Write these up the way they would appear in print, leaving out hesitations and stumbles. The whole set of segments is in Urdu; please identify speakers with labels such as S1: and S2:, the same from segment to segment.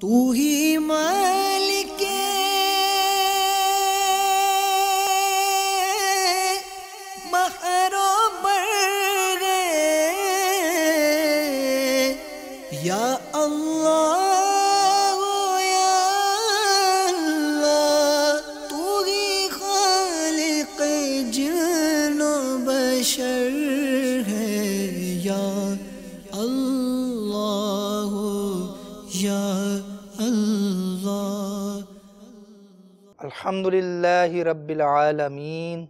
S1: تو ہی مالک بحر و بر یا اللہ یا اللہ، تو ہی خالق جن و بشر ہے یا اللہ یا اللہ۔
S2: الحمدللہ رب العالمین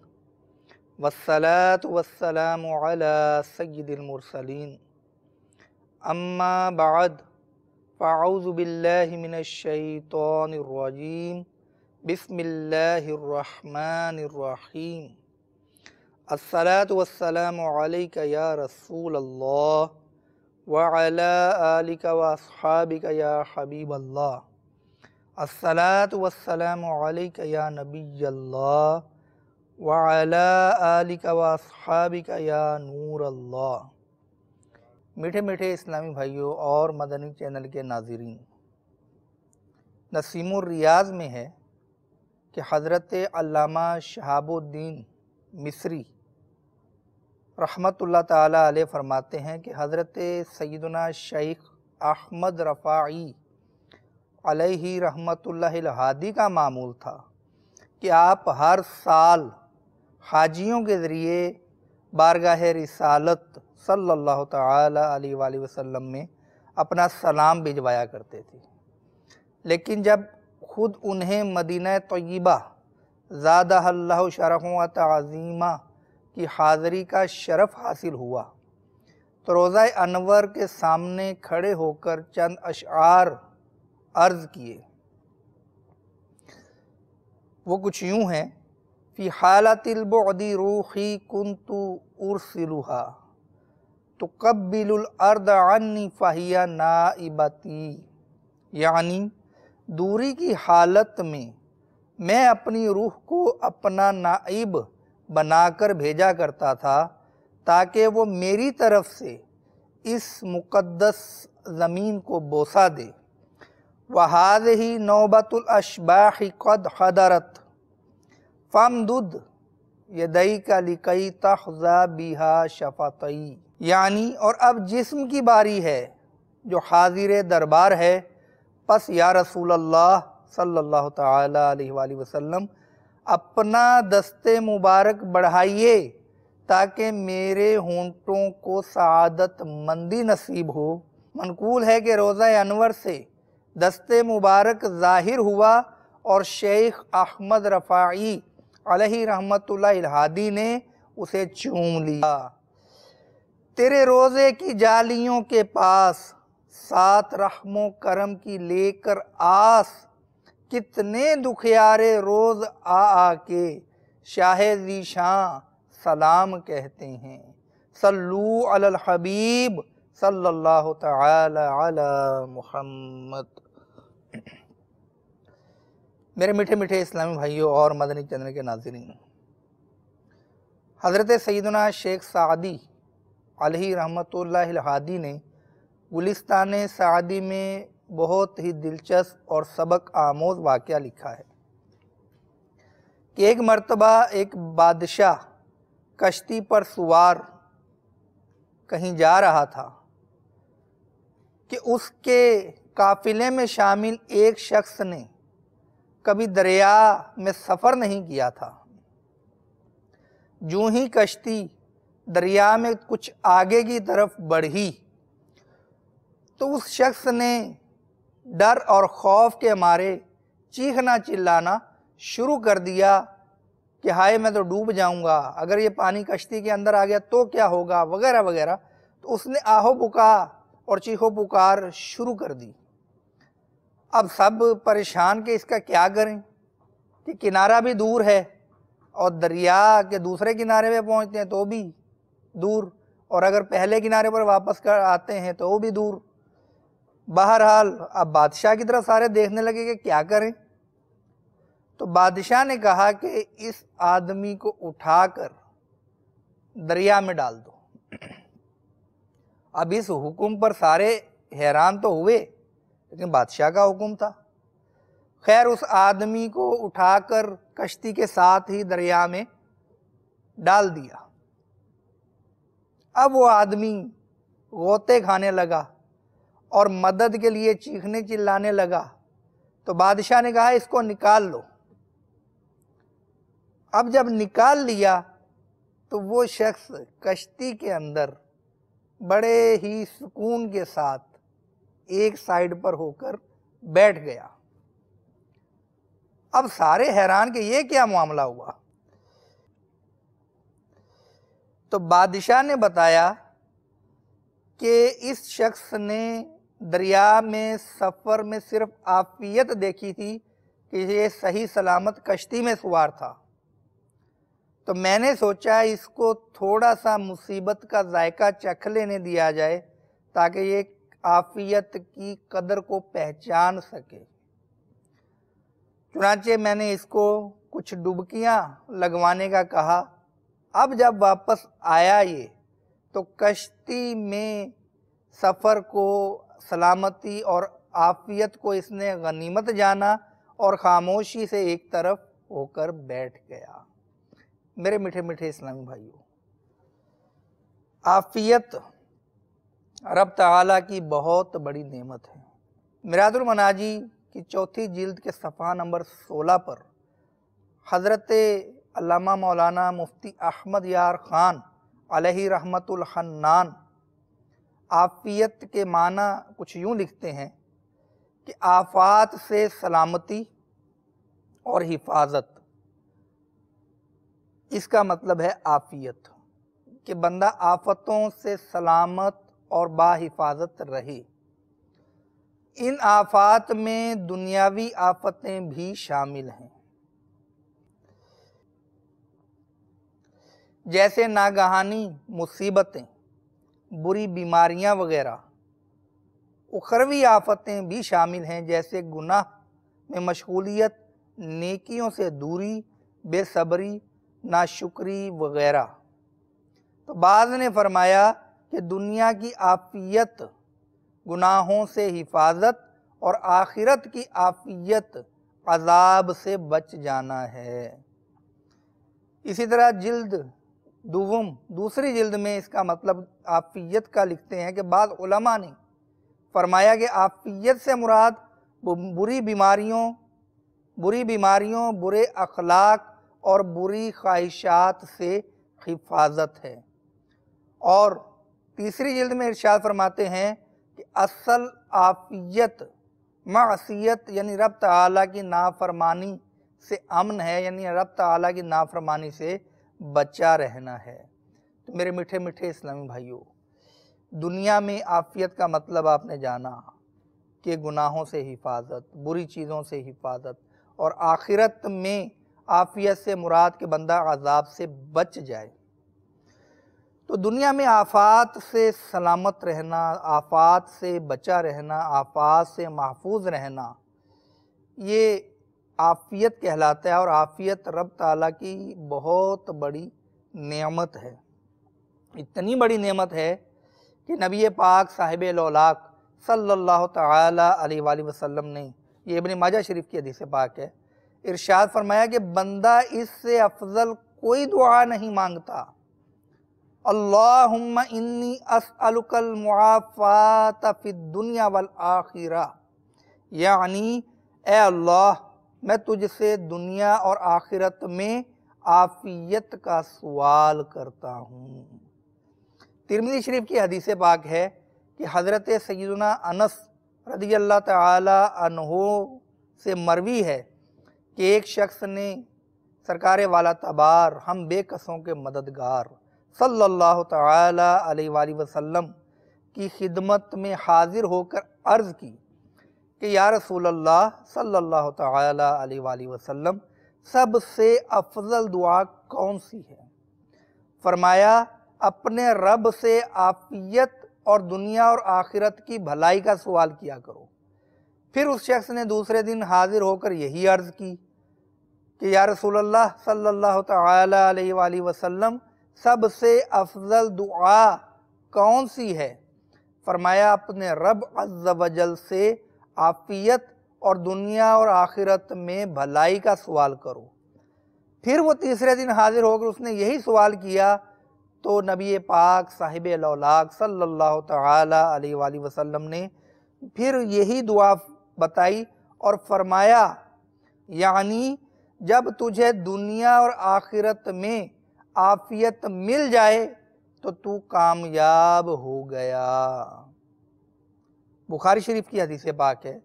S2: والصلاة والسلام علی سید المرسلین، اما بعد فاعوذ باللہ من الشیطان الرجیم، بسم اللہ الرحمن الرحیم۔ الصلاة والسلام علیک یا رسول اللہ وعلی آلک واصحابک یا حبیب اللہ۔ الصلاة والسلام علیک یا نبی اللہ وعلی آلک واصحابک یا نور اللہ۔ میٹھے میٹھے اسلامی بھائیوں اور مدنی چینل کے ناظرین، نسیم الریاض میں ہے کہ حضرت علامہ شہاب الدین مصری رحمت اللہ تعالیٰ علیہ فرماتے ہیں کہ حضرت سیدنا شیخ احمد رفاعی علیہ رحمت اللہ الہادی کا معمول تھا کہ آپ ہر سال حاجیوں کے ذریعے بارگاہ رسالت صلی اللہ تعالیٰ علیہ وآلہ وسلم میں اپنا سلام بھجوایا کرتے تھے، لیکن جب خود انہیں مدینہ طیبہ زادہ اللہ شرف و تعظیمہ کی حاضری کا شرف حاصل ہوا تو روضہ انور کے سامنے کھڑے ہو کر چند اشعار عرض کیے۔ وہ کچھ یوں ہیں: فی حالت البعد روحی کنت ارسلها تقبل الارض عنی فہی نائبتی، یعنی دوری کی حالت میں اپنی روح کو اپنا نائب بنا کر بھیجا کرتا تھا تاکہ وہ میری طرف سے اس مقدس زمین کو بوسہ دے۔ وَهَذِهِ نَوْبَةُ الْأَشْبَاحِ قَدْ حَضَرَتْ فَامْدُدْ يَدَيْكَ لِكَيْ تَحْظَىٰ بِهَا شَفَتَيْ، یعنی اور اب جسم کی باری ہے جو حاضر دربار ہے، پس یا رسول اللہ صلی اللہ تعالیٰ علیہ وآلہ وسلم اپنا دست مبارک بڑھائیے تاکہ میرے ہونٹوں کو سعادت مندی نصیب ہو۔ منقول ہے کہ روضہ انور سے دست مبارک ظاہر ہوا اور شیخ احمد رفاعی علیہ رحمت اللہ الہادی نے اسے چوم لیا۔ تیرے روزے کی جالیوں کے پاس ساتھ رحم و کرم کی لے کر آس، کتنے دکھیارے روز آ کے شاہ ذیشاں سلام کہتے ہیں۔ صلو علی الحبیب صلی اللہ تعالی علی محمد۔ میرے میٹھے میٹھے اسلامی بھائیوں اور مدنی چینل کے ناظرین، حضرت سیدنا شیخ سعدی علیہ رحمت اللہ الہادی نے گلستان سعدی میں بہت ہی دلچسپ اور سبق آموز واقعہ لکھا ہے کہ ایک مرتبہ ایک بادشاہ کشتی پر سوار کہیں جا رہا تھا کہ اس کے قافلے میں شامل ایک شخص نے کبھی دریا میں سفر نہیں کیا تھا۔ جو ہی کشتی دریا میں کچھ آگے کی طرف بڑھی تو اس شخص نے ڈر اور خوف کے مارے چیخنا چلانا شروع کر دیا کہ ہائے میں تو ڈوب جاؤں گا، اگر یہ پانی کشتی کے اندر آ گیا تو کیا ہوگا، وغیرہ وغیرہ۔ تو اس نے آہو بکا اور چیخو پکار شروع کر دی۔ اب سب پریشان کہ اس کا کیا کریں کہ کنارہ بھی دور ہے اور دریا کے دوسرے کنارے پہ پہنچتے ہیں تو بھی دور، اور اگر پہلے کنارے پر واپس کر آتے ہیں تو وہ بھی دور۔ بہرحال اب بادشاہ کی طرف سارے دیکھنے لگے کہ کیا کریں۔ تو بادشاہ نے کہا کہ اس آدمی کو اٹھا کر دریا میں ڈال دو۔ اب اس حکم پر سارے حیران تو ہوئے لیکن بادشاہ کا حکم تھا۔ خیر اس آدمی کو اٹھا کر کشتی کے ساتھ ہی دریا میں ڈال دیا۔ اب وہ آدمی غوطے کھانے لگا اور مدد کے لیے چیخنے چلانے لگا، تو بادشاہ نے کہا اس کو نکال لو۔ اب جب نکال لیا تو وہ شخص کشتی کے اندر بڑے ہی سکون کے ساتھ ایک سائیڈ پر ہو کر بیٹھ گیا۔ اب سارے حیران کہ یہ کیا معاملہ ہوا؟ تو بادشاہ نے بتایا کہ اس شخص نے دریا میں سفر میں صرف عافیت دیکھی تھی کہ یہ صحیح سلامت کشتی میں سوار تھا، تو میں نے سوچا اس کو تھوڑا سا مصیبت کا ذائقہ چکھ لینے دیا جائے تاکہ یہ عافیت کی قدر کو پہچان سکے۔ چنانچہ میں نے اس کو کچھ ڈبکیاں لگوانے کا کہا۔ اب جب واپس آیا یہ تو کشتی میں سفر کو، سلامتی اور عافیت کو اس نے غنیمت جانا اور خاموشی سے ایک طرف ہو کر بیٹھ گیا۔ میرے میٹھے میٹھے اسلامی بھائیوں، عافیت رب تعالیٰ کی بہت بڑی نعمت ہے۔ میرات المناجی کی 4 جلد کے صفحہ نمبر 16 پر حضرت علامہ مولانا مفتی احمد یار خان علیہ رحمت الحنان عافیت کے معنی کچھ یوں لکھتے ہیں کہ آفات سے سلامتی اور حفاظت، اس کا مطلب ہے عافیت، کہ بندہ آفتوں سے سلامت اور باحفاظت رہے۔ ان آفات میں دنیاوی آفتیں بھی شامل ہیں، جیسے ناگہانی مصیبتیں، بری بیماریاں وغیرہ۔ اخروی آفتیں بھی شامل ہیں، جیسے گناہ میں مشغولیت، نیکیوں سے دوری، بے صبری، ناشکری وغیرہ۔ تو بعض نے فرمایا کہ دنیا کی عافیت گناہوں سے حفاظت اور آخرت کی عافیت عذاب سے بچ جانا ہے۔ اسی طرح دوسری جلد میں اس کا مطلب عافیت کا لکھتے ہیں کہ بعض علماء نے فرمایا کہ عافیت سے مراد بری بیماریوں، برے اخلاق اور بری خواہشات سے حفاظت ہے۔ اور تیسری جلد میں ارشاد فرماتے ہیں کہ اصل عافیت معصیت یعنی رب تعالیٰ کی نافرمانی سے امن ہے، یعنی رب تعالیٰ کی نافرمانی سے بچا رہنا ہے۔ تو میرے میٹھے میٹھے اسلامی بھائیوں، دنیا میں عافیت کا مطلب آپ نے جانا کہ گناہوں سے حفاظت، بری چیزوں سے حفاظت، اور آخرت میں عافیت سے مراد کہ بندہ عذاب سے بچ جائے۔ تو دنیا میں آفات سے سلامت رہنا، آفات سے بچا رہنا، آفات سے محفوظ رہنا، یہ عافیت کہلاتا ہے، اور عافیت رب تعالیٰ کی بہت بڑی نعمت ہے۔ اتنی بڑی نعمت ہے کہ نبی پاک صاحب الاولاق صلی اللہ تعالی علیہ وآلہ وسلم نے، یہ ابن ماجہ شریف کی حدیث پاک ہے، ارشاد فرمایا کہ بندہ اس سے افضل کوئی دعا نہیں مانگتا، اللہم انی اسألک المعافات فی الدنیا والآخرہ، یعنی اے اللہ میں تجھ سے دنیا اور آخرت میں عافیت کا سوال کرتا ہوں۔ ترمذی شریف کی حدیث پاک ہے کہ حضرت سیدنا انس رضی اللہ تعالی عنہ سے مروی ہے کہ ایک شخص نے سرکار والا تبار ہم بے کسوں کے مددگار صلی اللہ تعالی علیہ وآلہ وسلم کی خدمت میں حاضر ہو کر عرض کی کہ یا رسول اللہ صلی اللہ تعالی علیہ وآلہ وسلم، سب سے افضل دعا کون سی ہے؟ فرمایا اپنے رب سے عافیت اور دنیا اور آخرت کی بھلائی کا سوال کیا کرو۔ پھر اس شخص نے دوسرے دن حاضر ہو کر یہی عرض کی کہ یا رسول اللہ صلی اللہ تعالی علیہ وآلہ وسلم، سب سے افضل دعا کون سی ہے؟ فرمایا اپنے رب عز و جل سے عافیت اور دنیا اور آخرت میں بھلائی کا سوال کرو۔ پھر وہ تیسرے دن حاضر ہو کر اس نے یہی سوال کیا تو نبی پاک صاحب الاولاق صلی اللہ تعالی علیہ وآلہ وسلم نے پھر یہی دعا بتائی اور فرمایا، یعنی جب تجھے دنیا اور آخرت میں عافیت مل جائے تو کامیاب ہو گیا۔ بخاری شریف کی حدیث پاک ہے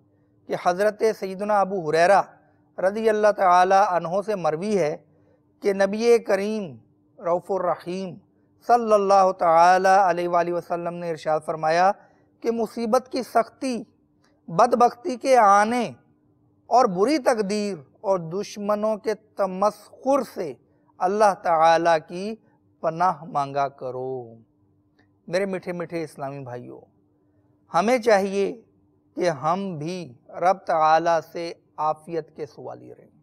S2: کہ حضرت سیدنا ابو ہریرہ رضی اللہ تعالی عنہ سے مروی ہے کہ نبی کریم رؤوف الرحیم صلی اللہ تعالی علیہ وآلہ وسلم نے ارشاد فرمایا کہ مصیبت کی سختی، بدبختی کے آنے اور بری تقدیر اور دشمنوں کے تمسخر سے اللہ تعالی کی پناہ مانگا کرو۔ میرے میٹھے میٹھے اسلامی بھائیوں، ہمیں چاہیے کہ ہم بھی رب تعالی سے عافیت کے سوالی رہیں۔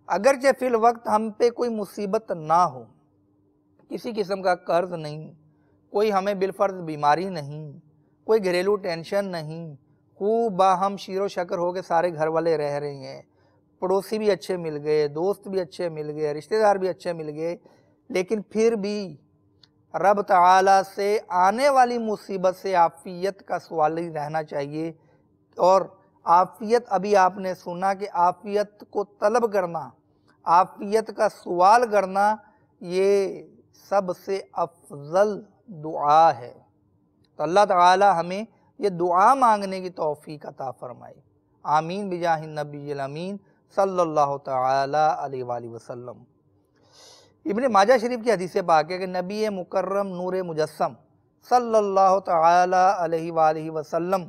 S2: اگرچہ فی الوقت ہم پہ کوئی مصیبت نہ ہو، کسی قسم کا قرض نہیں، کوئی ہمیں بالفرض بیماری نہیں، کوئی گھریلو ٹینشن نہیں، خوب باہم شیر و شکر ہو کے سارے گھر والے رہ رہے ہیں، پڑوسی بھی اچھے مل گئے، دوست بھی اچھے مل گئے، رشتہ دار بھی اچھے مل گئے، لیکن پھر بھی رب تعالیٰ سے آنے والی مصیبت سے عافیت کا سوال ہی رہنا چاہیے۔ اور عافیت، ابھی آپ نے سنا کہ عافیت کو طلب کرنا، عافیت کا سوال کرنا، یہ سب سے افضل دعا ہے۔ تو اللہ تعالی ہمیں یہ دعا مانگنے کی توفیق عطا فرمائے۔ آمین بجاہ النبی الامین صلی اللہ تعالی علیہ وآلہ وسلم۔ ابن ماجہ شریف کی حدیث پاک ہے کہ نبی مکرم نور مجسم صلی اللہ تعالی علیہ وآلہ وسلم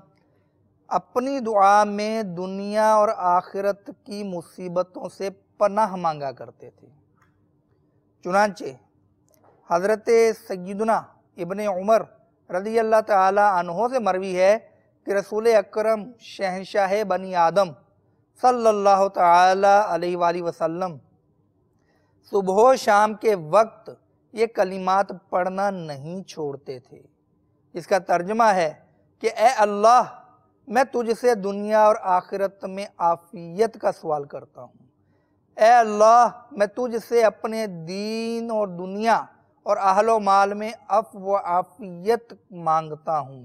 S2: اپنی دعا میں دنیا اور آخرت کی مصیبتوں سے پناہ مانگا کرتے تھے۔ چنانچہ حضرت سیدنا ابن عمر رضی اللہ تعالی عنہ سے مروی ہے کہ رسول اکرم شہنشاہ بنی آدم صلی اللہ تعالی علیہ وآلہ وسلم صبح و شام کے وقت یہ کلمات پڑھنا نہیں چھوڑتے تھے، اس کا ترجمہ ہے کہ اے اللہ، میں تجھ سے دنیا اور آخرت میں عافیت کا سوال کرتا ہوں۔ اے اللہ، میں تجھ سے اپنے دین اور دنیا اور اہل و مال میں عفو و عافیت مانگتا ہوں۔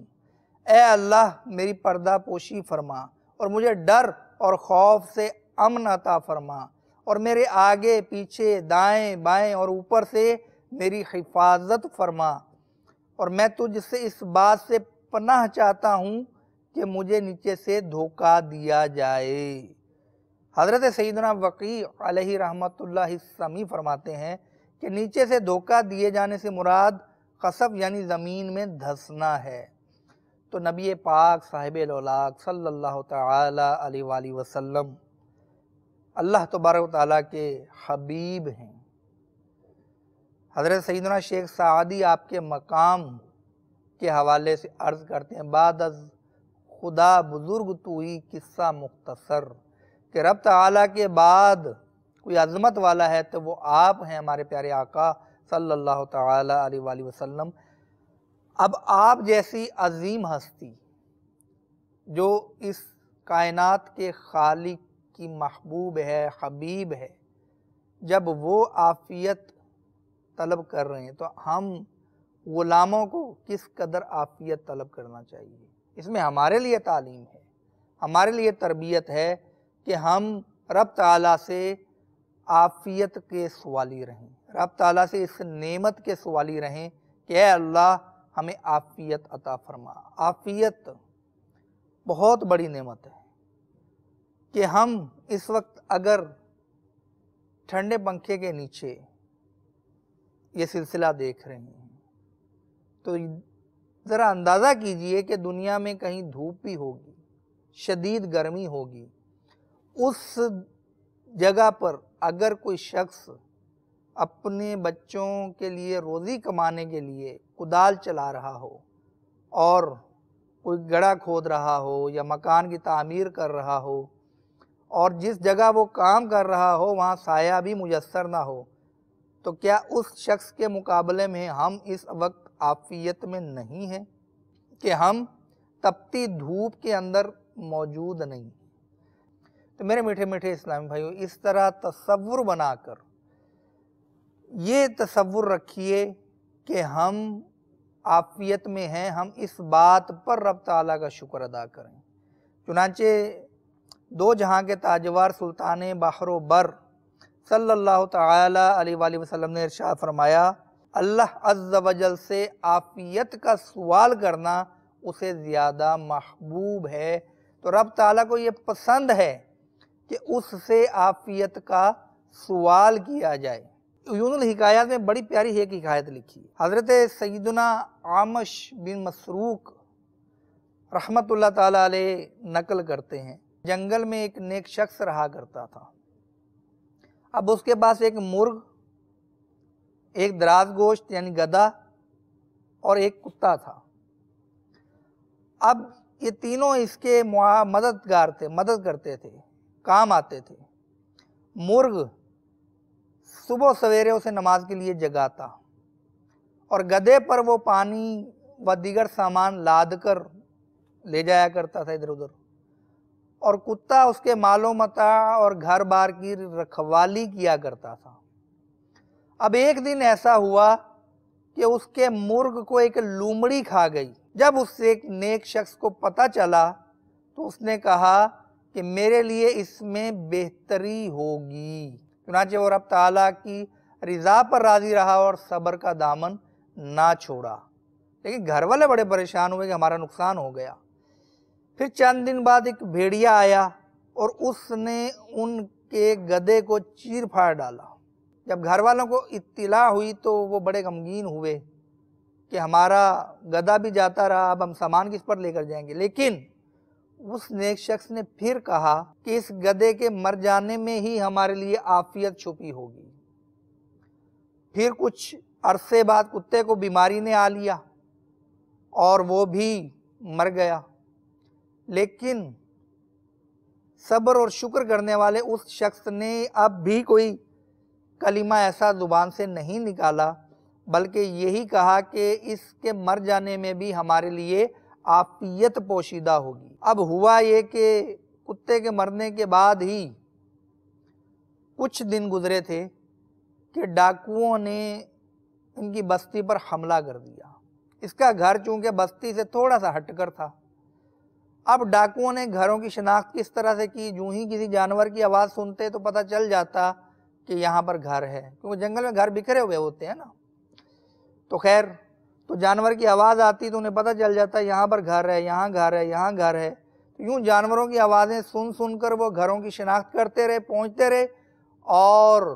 S2: اے اللہ، میری پردہ پوشی فرما اور مجھے ڈر اور خوف سے امن عطا فرما، اور میرے آگے پیچھے دائیں بائیں اور اوپر سے میری حفاظت فرما، اور میں تجھ سے اس بات سے پناہ چاہتا ہوں کہ مجھے نیچے سے دھوکہ دیا جائے۔ حضرت سیدنا وقیع علیہ رحمت اللہ السمی فرماتے ہیں کہ نیچے سے دھوکہ دیے جانے سے مراد قصف یعنی زمین میں دھسنا ہے۔ تو نبی پاک صاحب الاولاق صلی اللہ تعالی علیہ وآلہ وسلم اللہ تبارک و تعالیٰ کے حبیب ہیں۔ حضرت سیدنا شیخ سعدی آپ کے مقام کے حوالے سے عرض کرتے ہیں، بعد از خدا بزرگ تو ہی قصہ مختصر، کہ رب تعالیٰ کے بعد کوئی عظمت والا ہے تو وہ آپ ہیں، ہمارے پیارے آقا صلی اللہ تعالی علیہ وآلہ وسلم۔ اب آپ جیسی عظیم ہستی جو اس کائنات کے خالق کی محبوب ہے، حبیب ہے، جب وہ عافیت طلب کر رہے ہیں تو ہم غلاموں کو کس قدر عافیت طلب کرنا چاہیے۔ اس میں ہمارے لیے تعلیم ہے، ہمارے لیے تربیت ہے کہ ہم رب تعالیٰ سے عافیت کے سوالی رہیں، رب تعالیٰ سے اس نعمت کے سوالی رہیں کہ اے اللہ ہمیں عافیت عطا فرما۔ عافیت بہت بڑی نعمت ہے کہ ہم اس وقت اگر ٹھنڈے پنکھے کے نیچے یہ سلسلہ دیکھ رہے ہیں تو ذرا اندازہ کیجئے کہ دنیا میں کہیں دھوپ بھی ہوگی، شدید گرمی ہوگی، اس جگہ پر اگر کوئی شخص اپنے بچوں کے لیے روزی کمانے کے لیے کدال چلا رہا ہو اور کوئی گڑھا کھود رہا ہو یا مکان کی تعمیر کر رہا ہو، اور جس جگہ وہ کام کر رہا ہو وہاں سایہ بھی میسر نہ ہو، تو کیا اس شخص کے مقابلے میں ہم اس وقت عافیت میں نہیں ہیں کہ ہم تپتی دھوپ کے اندر موجود نہیں۔ تو میرے میٹھے میٹھے اسلامی بھائیوں، اس طرح تصور بنا کر یہ تصور رکھیے کہ ہم عافیت میں ہیں، ہم اس بات پر رب تعالیٰ کا شکر ادا کریں۔ چنانچہ دو جہاں کے تاجور سلطان بحر و بر صلی اللہ تعالیٰ علیہ وآلہ وسلم نے ارشاد فرمایا، اللہ عز و جل سے عافیت کا سوال کرنا اسے زیادہ محبوب ہے۔ تو رب تعالیٰ کو یہ پسند ہے کہ اس سے عافیت کا سوال کیا جائے۔ عیون الحکایات میں بڑی پیاری ایک حکایت لکھی۔ حضرت سیدنا عامش بن مسروق رحمت اللہ تعالیٰ علیہ نقل کرتے ہیں، جنگل میں ایک نیک شخص رہا کرتا تھا۔ اب اس کے پاس ایک مرغ، ایک دراز گوشت یعنی گدھا اور ایک کتا تھا۔ اب یہ تینوں اس کے مددگار تھے، مدد کرتے تھے، کام آتے تھے۔ مرغ صبح سویرے اسے نماز کے لیے جگاتا اور گدھے پر وہ پانی و دیگر سامان لاد کر لے جایا کرتا تھا ادھر ادھر، اور کتا اس کے مال و متاع اور گھر بار کی رکھوالی کیا کرتا تھا۔ اب ایک دن ایسا ہوا کہ اس کے مرغ کو ایک لومڑی کھا گئی۔ جب اس سے ایک نیک شخص کو پتہ چلا تو اس نے کہا کہ میرے لیے اس میں بہتری ہوگی۔ چنانچہ وہ رب تعالیٰ کی رضا پر راضی رہا اور صبر کا دامن نہ چھوڑا۔ لیکن گھر والے بڑے پریشان ہوئے کہ ہمارا نقصان ہو گیا۔ پھر چند دن بعد ایک بھیڑیا آیا اور اس نے ان کے گدھے کو چیر پھاڑ ڈالا۔ جب گھر والوں کو اطلاع ہوئی تو وہ بڑے غمگین ہوئے کہ ہمارا گدھا بھی جاتا رہا، اب ہم سامان کس پر لے کر جائیں گے۔ لیکن اس نیک شخص نے پھر کہا کہ اس گدھے کے مر جانے میں ہی ہمارے لیے عافیت چھپی ہوگی۔ پھر کچھ عرصے بعد کتے کو بیماری نے آ لیا اور وہ بھی مر گیا، لیکن صبر اور شکر کرنے والے اس شخص نے اب بھی کوئی کلمہ ایسا زبان سے نہیں نکالا، بلکہ یہی کہا کہ اس کے مر جانے میں بھی ہمارے لیے عافیت پوشیدہ ہوگی۔ اب ہوا یہ کہ کتے کے مرنے کے بعد ہی کچھ دن گزرے تھے کہ ڈاکوؤں نے ان کی بستی پر حملہ کر دیا۔ اس کا گھر چونکہ بستی سے تھوڑا سا ہٹ کر تھا۔ اب ڈاکوؤں نے گھروں کی شناخت کس طرح سے کی، جو ہی کسی جانور کی آواز سنتے تو پتہ چل جاتا کہ یہاں پر گھر ہے، کیونکہ جنگل میں گھر بکھرے ہوئے ہوتے ہیں نا۔ تو خیر، تو جانور کی آواز آتی تو انہیں پتہ چل جاتا یہاں پر گھر ہے، یہاں گھر ہے، یہاں گھر ہے۔ تو یوں جانوروں کی آوازیں سن سن کر وہ گھروں کی شناخت کرتے رہے، پہنچتے رہے اور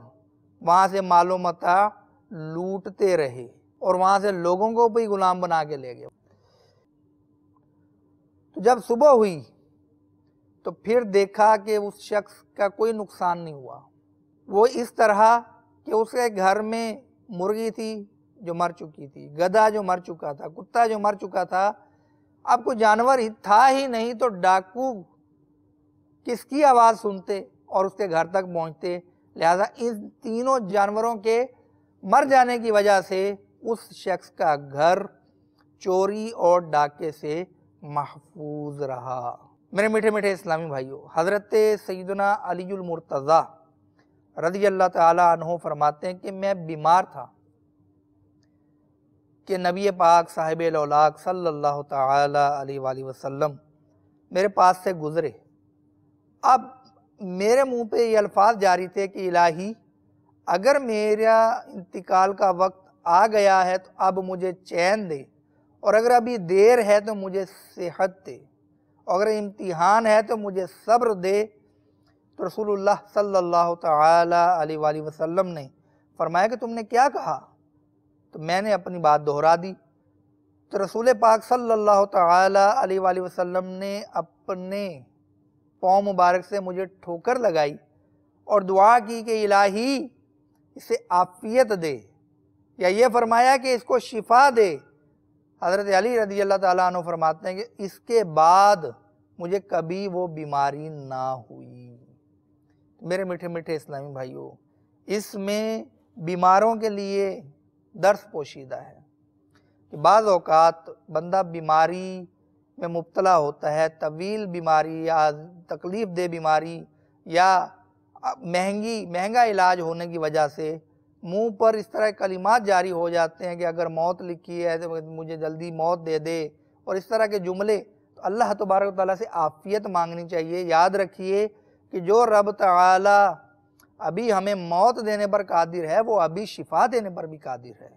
S2: وہاں سے مال و متاع لوٹتے رہے اور وہاں سے لوگوں کو بھی غلام بنا کے لے گئے۔ تو جب صبح ہوئی تو پھر دیکھا کہ اس شخص کا کوئی نقصان نہیں ہوا۔ وہ اس طرح کہ اس کے گھر میں مرغی تھی جو مر چکی تھی، گدھا جو مر چکا تھا، کتا جو مر چکا تھا، اب کوئی جانور تھا ہی نہیں، تو ڈاکو کس کی آواز سنتے اور اس کے گھر تک پہنچتے۔ لہذا ان تینوں جانوروں کے مر جانے کی وجہ سے اس شخص کا گھر چوری اور ڈاکے سے محفوظ رہا۔ میرے میٹھے میٹھے اسلامی بھائیوں، حضرت سیدنا علی المرتضیٰ رضی اللہ تعالی عنہ فرماتے ہیں کہ میں بیمار تھا کہ نبی پاک صاحب الاولاق صلی اللہ تعالی علیہ وآلہ وسلم میرے پاس سے گزرے۔ اب میرے منہ پہ یہ الفاظ جاری تھے کہ الہی، اگر میرا انتقال کا وقت آ گیا ہے تو اب مجھے چین دے، اور اگر ابھی دیر ہے تو مجھے صحت دے، اور اگر امتحان ہے تو مجھے صبر دے۔ تو رسول اللہ صلی اللہ تعالی علیہ وآلہ وسلم نے فرمایا کہ تم نے کیا کہا؟ تو میں نے اپنی بات دہرا دی۔ تو رسول پاک صلی اللہ تعالی علیہ وآلہ وسلم نے اپنے پاؤں مبارک سے مجھے ٹھوکر لگائی اور دعا کی کہ الہی اسے عافیت دے، یا یہ فرمایا کہ اس کو شفا دے۔ حضرت علی رضی اللہ تعالیٰ عنہ فرماتے ہیں کہ اس کے بعد مجھے کبھی وہ بیماری نہ ہوئی۔ میرے میٹھے میٹھے اسلامی بھائیوں، اس میں بیماروں کے لیے درس پوشیدہ ہے کہ بعض اوقات بندہ بیماری میں مبتلا ہوتا ہے، طویل بیماری یا تکلیف دہ بیماری یا مہنگا علاج ہونے کی وجہ سے منہ پر اس طرح کلمات جاری ہو جاتے ہیں کہ اگر موت لکھی ہے تو مجھے جلدی موت دے دے، اور اس طرح کے جملے، تو اللہ تبارک و تعالیٰ سے عافیت مانگنی چاہیے۔ یاد رکھیے کہ جو رب تعالیٰ ابھی ہمیں موت دینے پر قادر ہے وہ ابھی شفا دینے پر بھی قادر ہے۔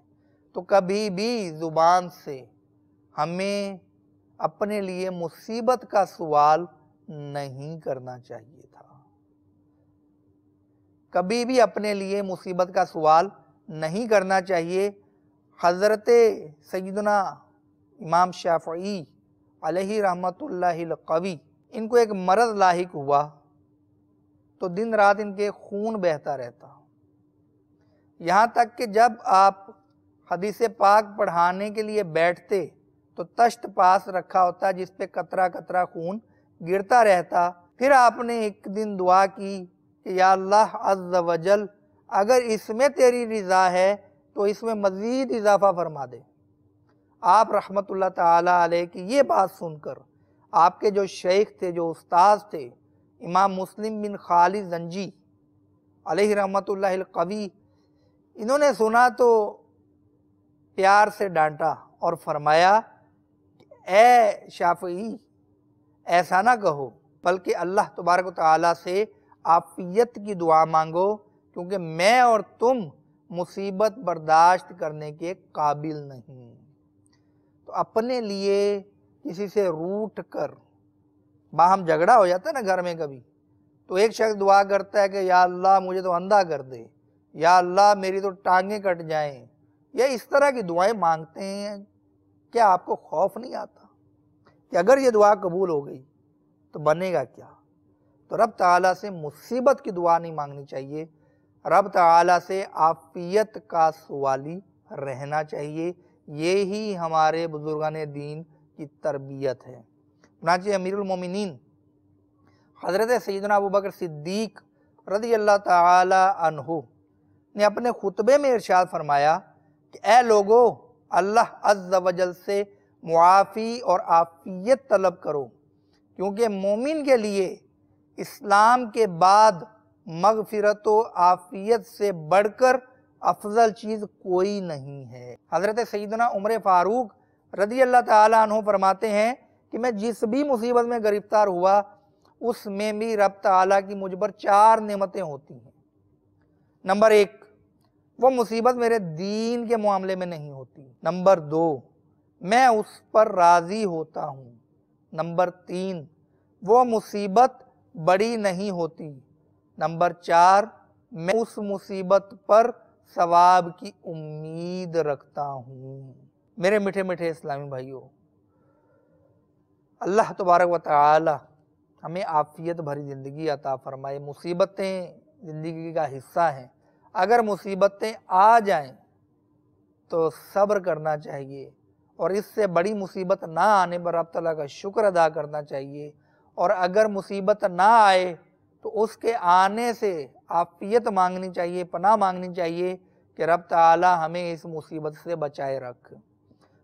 S2: تو کبھی بھی زبان سے ہمیں اپنے لیے مصیبت کا سوال نہیں کرنا چاہیے تھا، کبھی بھی اپنے لیے مصیبت کا سوال نہیں کرنا چاہیے۔ حضرت سیدنا امام شافعی علیہ رحمت اللہ القوی، ان کو ایک مرض لاحق ہوا تو دن رات ان کے خون بہتا رہتا، یہاں تک کہ جب آپ حدیث پاک پڑھانے کے لیے بیٹھتے تو تشت پاس رکھا ہوتا جس پہ قطرہ قطرہ خون گرتا رہتا۔ پھر آپ نے ایک دن دعا کی کہ یا اللہ عز و جل، اگر اس میں تیری رضا ہے تو اس میں مزید اضافہ فرما دے۔ آپ رحمت اللہ تعالیٰ علیہ کی یہ بات سن کر آپ کے جو شیخ تھے، جو استاذ تھے، امام مسلم بن خالد زنجی علیہ رحمت اللہ القوی، انہوں نے سنا تو پیار سے ڈانٹا اور فرمایا اے شافعی، ایسا نہ کہو، بلکہ اللہ تبارک و تعالیٰ سے عافیت کی دعا مانگو، کیونکہ میں اور تم مصیبت برداشت کرنے کے قابل نہیں۔ تو اپنے لیے کسی سے روٹھ کر، باہم جھگڑا ہو جاتا ہے نا گھر میں کبھی، تو ایک شخص دعا کرتا ہے کہ یا اللہ مجھے تو اندھا کر دے، یا اللہ میری تو ٹانگیں کٹ جائیں، یا اس طرح کی دعائیں مانگتے ہیں۔ کیا آپ کو خوف نہیں آتا کہ اگر یہ دعا قبول ہو گئی تو بنے گا کیا؟ تو رب تعالیٰ سے مصیبت کی دعا نہیں مانگنی چاہیے، رب تعالیٰ سے عافیت کا سوالی رہنا چاہیے۔ یہی ہمارے بزرگان دین کی تربیت ہے۔ چنانچہ امیر المومنین حضرت سیدنا ابوبکر صدیق رضی اللہ تعالی عنہ نے اپنے خطبے میں ارشاد فرمایا کہ اے لوگو، اللہ عز و جل سے معافی اور عافیت طلب کرو، کیونکہ مومن کے لیے اسلام کے بعد مغفرت و عافیت سے بڑھ کر افضل چیز کوئی نہیں ہے۔ حضرت سیدنا عمر فاروق رضی اللہ تعالیٰ عنہ فرماتے ہیں کہ میں جس بھی مصیبت میں گرفتار ہوا اس میں بھی رب تعالیٰ کی مجھ پر 4 نعمتیں ہوتی ہیں۔ نمبر 1، وہ مصیبت میرے دین کے معاملے میں نہیں ہوتی۔ نمبر 2، میں اس پر راضی ہوتا ہوں۔ نمبر 3، وہ مصیبت بڑی نہیں ہوتی۔ نمبر 4، میں اس مصیبت پر ثواب کی امید رکھتا ہوں۔ میرے میٹھے میٹھے اسلامی بھائیوں، اللہ تبارک و تعالی ہمیں عافیت بھری زندگی عطا فرمائے۔ مصیبتیں زندگی کا حصہ ہیں، اگر مصیبتیں آ جائیں تو صبر کرنا چاہیے، اور اس سے بڑی مصیبت نہ آنے پر رب تعالیٰ کا شکر ادا کرنا چاہیے، اور اگر مصیبت نہ آئے تو اس کے آنے سے عافیت مانگنی چاہیے، پناہ مانگنی چاہیے کہ رب تعالیٰ ہمیں اس مصیبت سے بچائے رکھ۔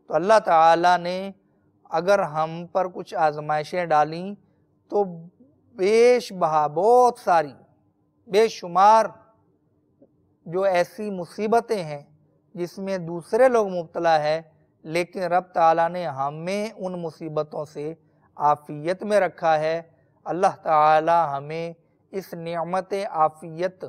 S2: تو اللہ تعالیٰ نے اگر ہم پر کچھ آزمائشیں ڈالیں تو بیش بہا بہت ساری بے شمار جو ایسی مصیبتیں ہیں جس میں دوسرے لوگ مبتلا ہے، لیکن رب تعالیٰ نے ہمیں ان مصیبتوں سے عافیت میں رکھا ہے۔ اللہ تعالیٰ ہمیں اس نعمت عافیت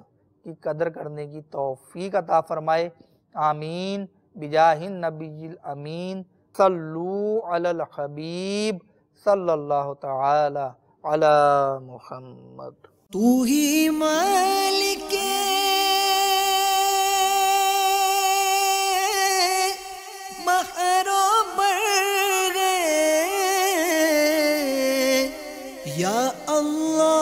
S2: کی قدر کرنے کی توفیق عطا فرمائے۔ آمین بجاہ النبی الامین، صلو علی الحبیب صلی اللہ تعالی علی محمد۔
S1: تو ہی مالک بحر و بر ہے یا اللہ۔